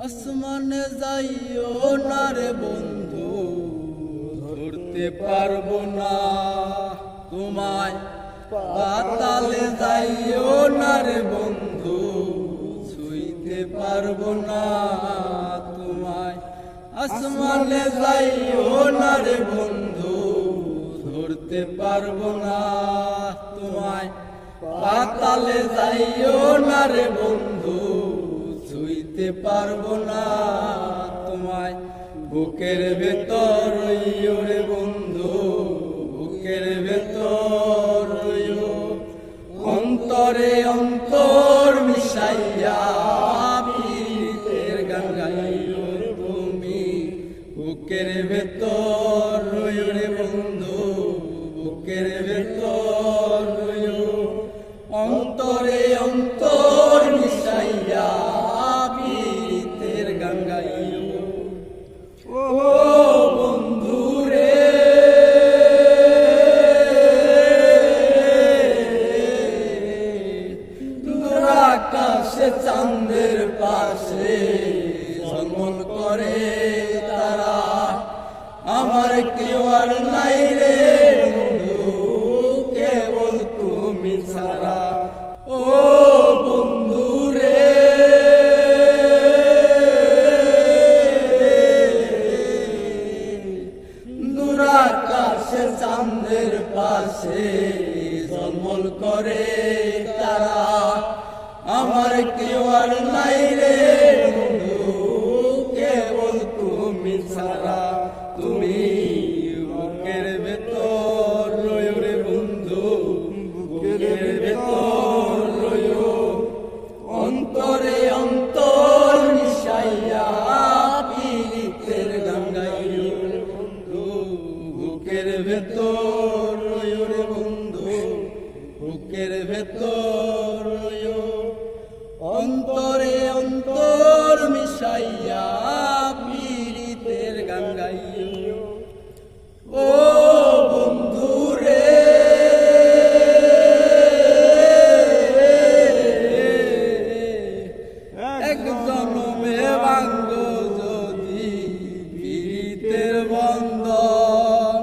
আসমানে যাইও না রে বন্ধু, ধরতে পারবো না তোমায়। পাতালে যাইও না রে বন্ধু, ছুঁইতে পারবো না তোমায়। আসমানে যাইও না রে বন্ধু, ধরতে পারবো না তোমায়। পাতালে যাইও না রে বন্ধু, ছুঁইতে পারবো না তোমায়। বুকের ভেতর রে বন্ধু, বুকের ভেতর অন্তরে অন্তর মিশাইয়া পীরের গান গাইও তুমি। বুকের ভেতর রে বন্ধু, বুকের ভেতর অন্তরে অন্তর মিশাইয়া পীরের গান গাইও। ও বন্ধু রে, দূর আকাশে চাঁদের পাশে ঝলমল করে তারা, আমার কেউ আর নাই রে বন্ধু, কেবল তুমি ছাড়া। ও বন্ধু রে, দূর আকাশে চাঁদের পাশে ঝলমল করে তারা, আমার কেউ আর নাই রে বন্ধু, কেবল তুমি ছাড়া। তুমি বুকের ভেতর রে বন্ধু, বুকের ভেতর অন্তরে অন্তর মিশাইয়া পীরের গান গাইও বন্ধু। বুকের ভেতর রে বন্ধু, বুকের ভেতর অন্তরে অন্তর মিশাইয়া পীরের গান গাইও। ও বন্ধু রে, এক জনমে ভাঙ্গ যদি পীরের বন্ধন,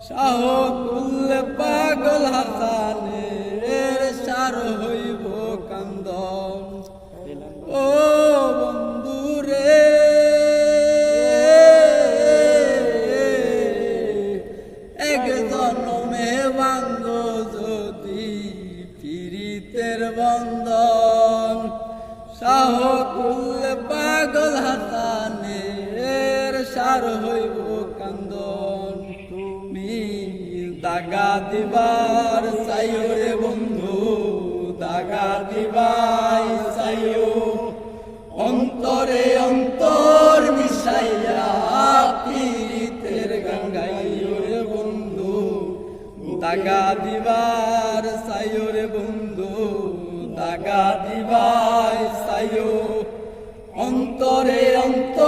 শাহ কুল্লে পাগল হাসানের সার হইব কান্দন। ও বন্ধু রে, এক জনমে ভাঙ্গ যদি পীরের বন্ধন, শাহ কুল্লে পাগল হাসানের সার হইব কান্দন। তুমি দাগা দিবার চাইও রে বন্ধু, দাগা দিবাই চাইও, অন্তরে অন্তর মিশাইয়া পীরের গান গাইও রে বন্ধু। দাগা দিবার চাইও রে বন্ধু, দাগা দিবাই চাইও, অন্তরে অন্তর